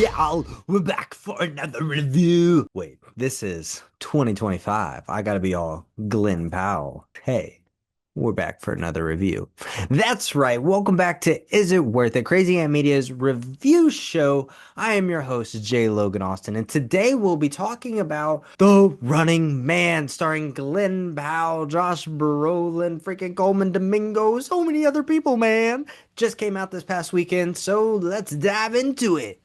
y'all, we're back for another review. Wait, this is 2025. I gotta be all Glenn Powell. Hey, we're back for another review. That's right. Welcome back to Is It Worth It? Crazy Ant Media's review show. I am your host, Logan Austin, and today we'll be talking about The Running Man, starring Glenn Powell, Josh Brolin, freaking Coleman Domingo, so many other people, man. Just came out this past weekend, so let's dive into it.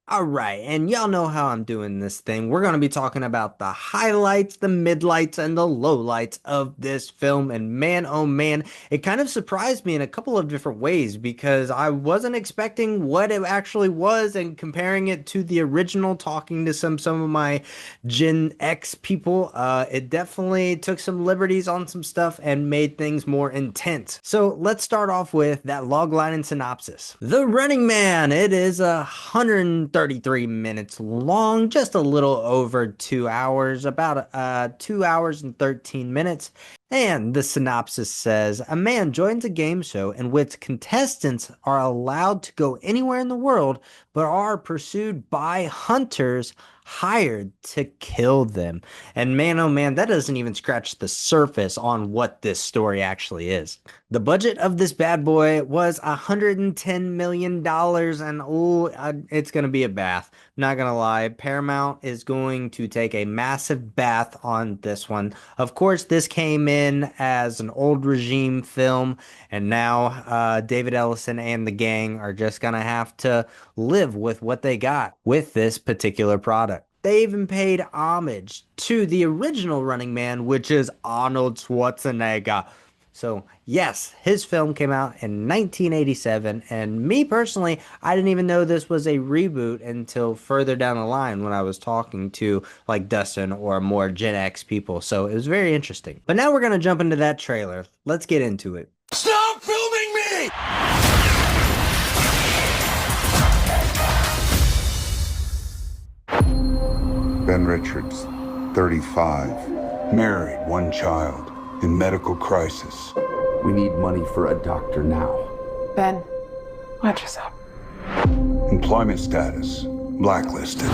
All right, and y'all know how I'm doing this thing. We're going to be talking about the highlights, the midlights, and the lowlights of this film. And man, oh man, it kind of surprised me in a couple of different ways because I wasn't expecting what it actually was, and comparing it to the original, talking to some of my Gen X people, it definitely took some liberties on some stuff and made things more intense. So let's start off with that logline and synopsis. The Running Man, it is 133 minutes long, just a little over 2 hours, about 2 hours and 13 minutes. And the synopsis says, a man joins a game show in which contestants are allowed to go anywhere in the world, but are pursued by hunters hired to kill them. And man, oh man, that doesn't even scratch the surface on what this story actually is. The budget of this bad boy was $110 million, and it's going to be a bath. Not going to lie, Paramount is going to take a massive bath on this one. Of course, this came in as an old regime film, and now David Ellison and the gang are just going to have to live with what they got with this particular product. They even paid homage to the original Running Man, which is Arnold Schwarzenegger. So yes, his film came out in 1987, and me personally, I didn't even know this was a reboot until further down the line when I was talking to like Dustin or more Gen X people. So it was very interesting. But now we're going to jump into that trailer. Let's get into it. Stop filming me! Ben Richards, 35, married, one child, in medical crisis. We need money for a doctor now. Ben, watch yourself. Employment status, blacklisted.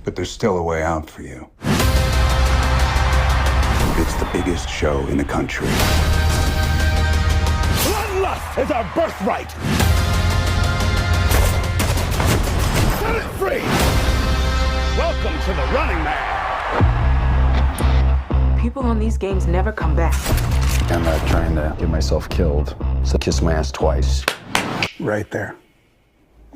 But there's still a way out for you. It's the biggest show in the country. Bloodlust is our birthright! Set it free! Welcome to the Running Man! People on these games never come back. I'm not trying to get myself killed, so kiss my ass twice. Right there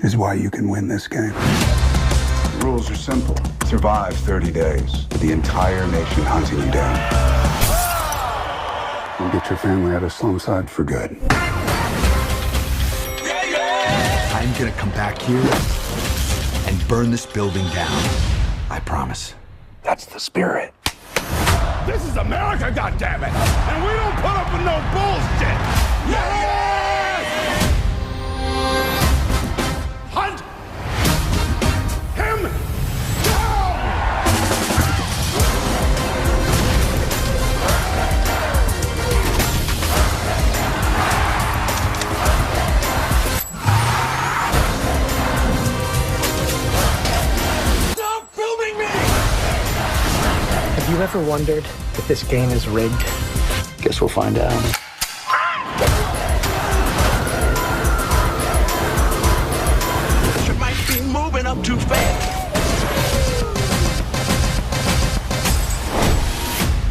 is why you can win this game. The rules are simple. Survive 30 days with the entire nation hunting you down. And get your family out of Slumside for good. I'm gonna come back here and burn this building down. I promise. That's the spirit. This is America, goddammit! And we don't put up with no bullshit! Yes! Hunt him down! Stop filming me! Have you ever wondered if this game is rigged? Guess we'll find out. You might be moving up too fast.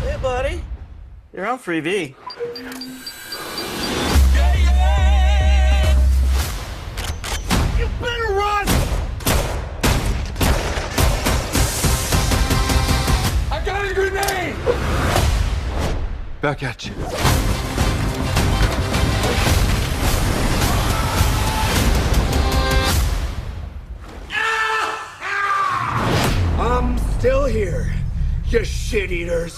Hey, buddy. You're on Freebie. You better run! I got a grenade! Back at you. I'm still here, you shit eaters.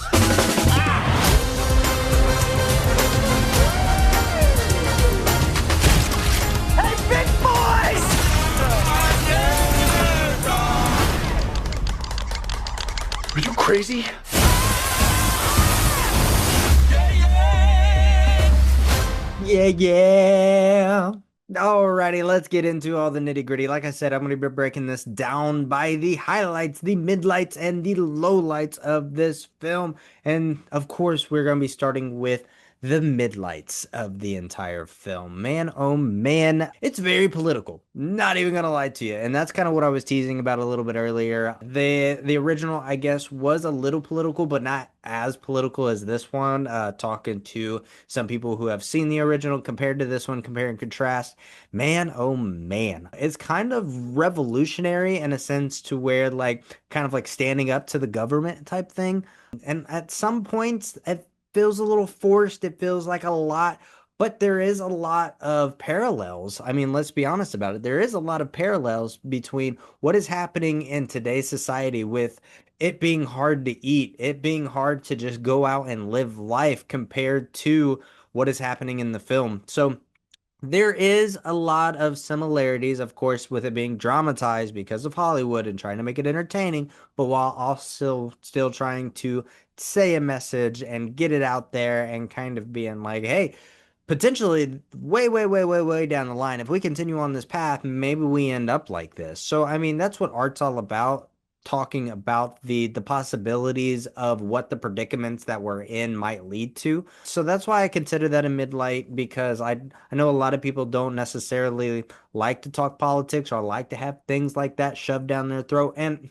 Hey, big boys! Are you crazy? Yeah, yeah. Alrighty, let's get into all the nitty gritty. Like I said, I'm going to be breaking this down by the highlights, the midlights, and the lowlights of this film. And of course, we're going to be starting with the midlights of the entire film. Man, oh man, it's very political. Not even going to lie to you. And that's kind of what I was teasing about a little bit earlier. The original, I guess, was a little political, but not as political as this one. Talking to some people who have seen the original compared to this one, compare and contrast. Man, oh man. It's kind of revolutionary in a sense to where like kind of like standing up to the government type thing. And at some points it feels a little forced. It feels like a lot, but there is a lot of parallels. I mean, let's be honest about it. There is a lot of parallels between what is happening in today's society with it being hard to eat, it being hard to just go out and live life compared to what is happening in the film. So there is a lot of similarities, of course, with it being dramatized because of Hollywood and trying to make it entertaining, but while also still trying to say a message and get it out there and kind of being like, hey, potentially way, way, way, way, way down the line, if we continue on this path, maybe we end up like this. So, I mean, that's what art's all about, talking about the possibilities of what the predicaments that we're in might lead to. So that's why I consider that a midlight because I know a lot of people don't necessarily like to talk politics or like to have things like that shoved down their throat. And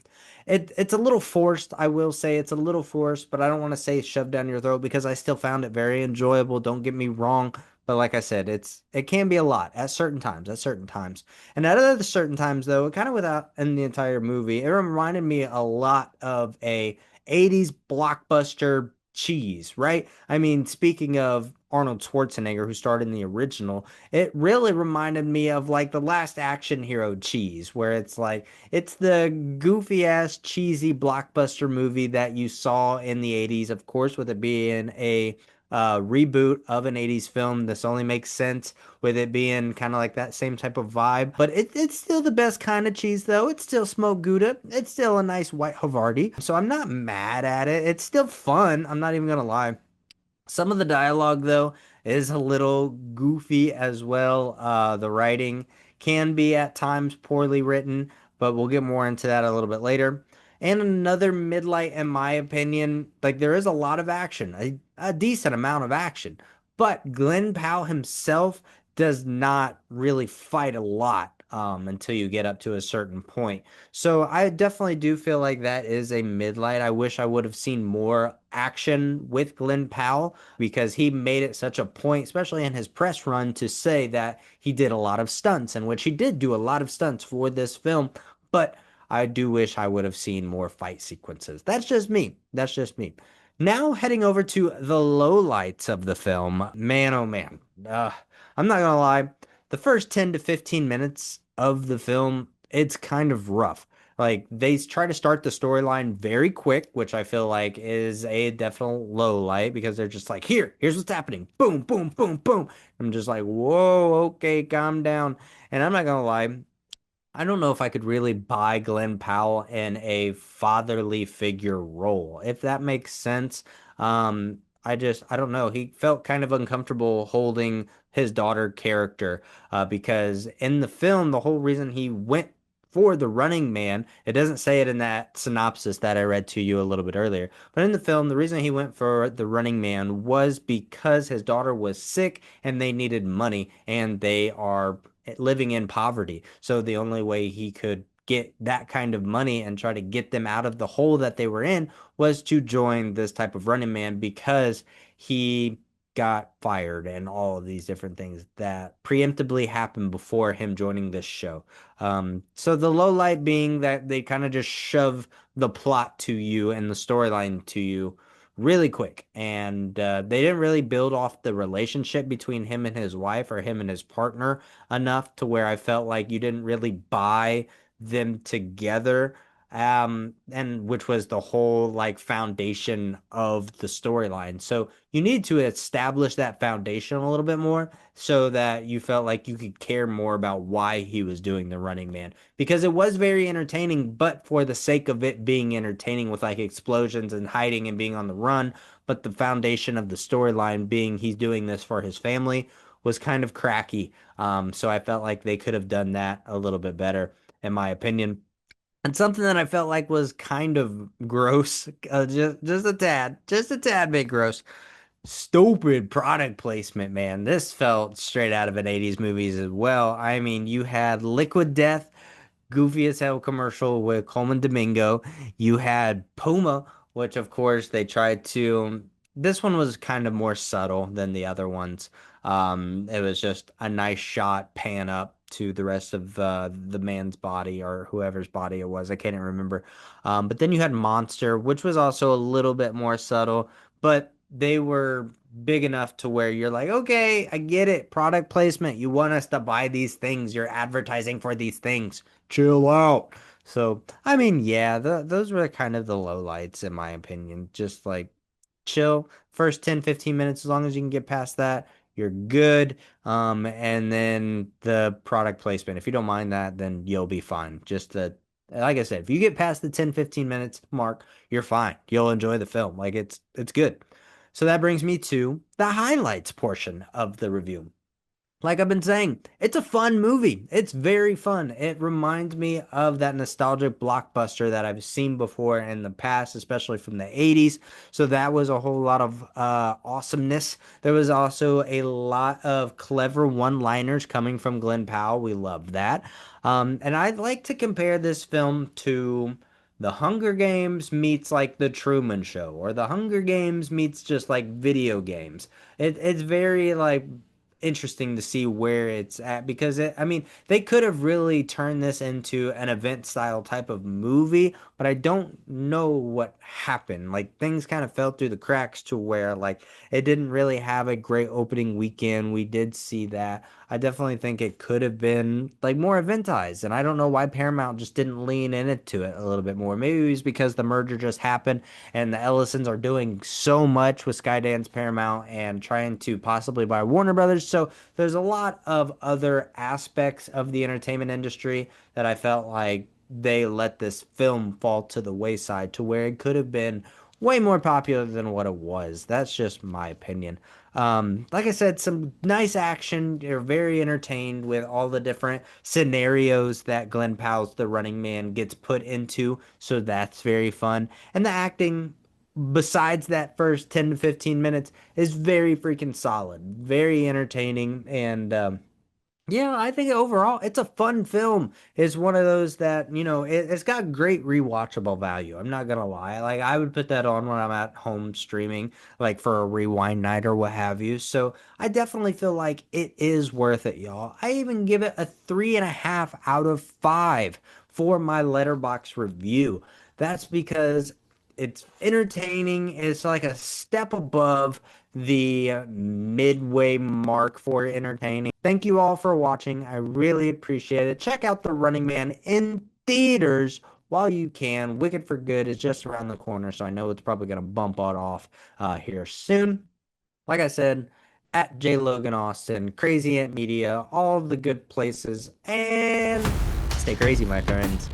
it's a little forced. I will say it's a little forced, but I don't want to say shoved down your throat because I still found it very enjoyable. Don't get me wrong. But like I said, it can be a lot at certain times, at certain times. And at other certain times though, kind of without in the entire movie, it reminded me a lot of a 80s blockbuster cheese, right? I mean, speaking of Arnold Schwarzenegger, who starred in the original, it really reminded me of like the last action hero cheese, where it's like it's the goofy ass cheesy blockbuster movie that you saw in the 80s, of course, with it being a reboot of an 80s film. This only makes sense with it being kind of like that same type of vibe. But it's still the best kind of cheese, though. It's still smoked Gouda. It's still a nice white Havarti. So I'm not mad at it. It's still fun. I'm not even gonna lie. Some of the dialogue, though, is a little goofy as well. The writing can be at times poorly written, but we'll get more into that a little bit later. And another midlight, in my opinion, like there is a lot of action, a decent amount of action, but Glenn Powell himself does not really fight a lot until you get up to a certain point. So I definitely do feel like that is a midlight. I wish I would have seen more action with Glenn Powell because he made it such a point, especially in his press run, to say that he did a lot of stunts, in which he did do a lot of stunts for this film. But I do wish I would have seen more fight sequences. That's just me. That's just me. Now heading over to the lowlights of the film. Man, oh man. I'm not gonna lie. The first 10 to 15 minutes of the film, it's kind of rough. Like they try to start the storyline very quick, which I feel like is a definite low light because they're just like, here's what's happening. Boom, boom, boom, boom. I'm just like, whoa, okay, calm down. And I'm not gonna lie, I don't know if I could really buy Glenn Powell in a fatherly figure role, if that makes sense. I don't know. He felt kind of uncomfortable holding his daughter character because in the film, the whole reason he went for the running man, it doesn't say it in that synopsis that I read to you a little bit earlier, but in the film, the reason he went for the running man was because his daughter was sick and they needed money and they are living in poverty. So the only way he could get that kind of money and try to get them out of the hole that they were in was to join this type of running man because he got fired and all of these different things that preemptively happened before him joining this show. So the low light being that they kind of just shove the plot to you and the storyline to you really quick. And they didn't really build off the relationship between him and his wife or him and his partner enough to where I felt like you didn't really buy them together. And which was the whole like foundation of the storyline. So you need to establish that foundation a little bit more so that you felt like you could care more about why he was doing the running man because it was very entertaining, but for the sake of it being entertaining with like explosions and hiding and being on the run, but the foundation of the storyline being he's doing this for his family was kind of cracky. So I felt like they could have done that a little bit better, in my opinion. And something that I felt like was kind of gross, just a tad bit gross. Stupid product placement, man. This felt straight out of an 80s movies as well. I mean, you had Liquid Death, goofy as hell commercial with Coleman Domingo. You had Puma, which of course they tried to. This one was kind of more subtle than the other ones. It was just a nice shot, pan up to the rest of the man's body or whoever's body it was. I can't even remember. But then you had Monster, which was also a little bit more subtle, but they were big enough to where you're like, okay, I get it. Product placement. You want us to buy these things. You're advertising for these things. Chill out. So, I mean, yeah, those were kind of the lowlights in my opinion. Just like chill first 10, 15 minutes, as long as you can get past that, you're good. And then the product placement, if you don't mind that, then you'll be fine. Just the like I said, if you get past the 10, 15 minutes mark, you're fine. You'll enjoy the film. Like it's good. So that brings me to the highlights portion of the review. Like I've been saying, it's a fun movie. It's very fun. It reminds me of that nostalgic blockbuster that I've seen before in the past, especially from the 80s. So that was a whole lot of awesomeness. There was also a lot of clever one-liners coming from Glenn Powell. We love that. And I'd like to compare this film to The Hunger Games meets like The Truman Show, or The Hunger Games meets just like video games. It's very like interesting to see where it's at because I mean, they could have really turned this into an event style type of movie, but I don't know what happened. Like things kind of fell through the cracks to where like it didn't really have a great opening weekend. We did see that. I definitely think it could have been like more eventized, and I don't know why Paramount just didn't lean into it a little bit more. Maybe it was because the merger just happened and the Ellisons are doing so much with Skydance Paramount and trying to possibly buy Warner Brothers. So there's a lot of other aspects of the entertainment industry that I felt like they let this film fall to the wayside to where it could have been way more popular than what it was. That's just my opinion. Like I said, some nice action. You're very entertained with all the different scenarios that Glenn Powell's the running man gets put into. So that's very fun. And the acting, besides that first 10 to 15 minutes, is very freaking solid, very entertaining. And yeah, I think overall it's a fun film. It's one of those that, it's got great rewatchable value. I'm not gonna lie. Like I would put that on when I'm at home streaming, like for a rewind night or what have you. So I definitely feel like it is worth it, y'all. I even give it a 3.5 out of 5 for my letterbox review. That's because it's entertaining. It's like a step above the midway mark for entertaining. Thank you all for watching. I really appreciate it. Check out The Running Man in theaters while you can. Wicked for Good is just around the corner, so I know it's probably going to bump on off here soon. Like I said, at J Logan Austin, Crazy Ant Media, all the good places, and stay crazy, my friends.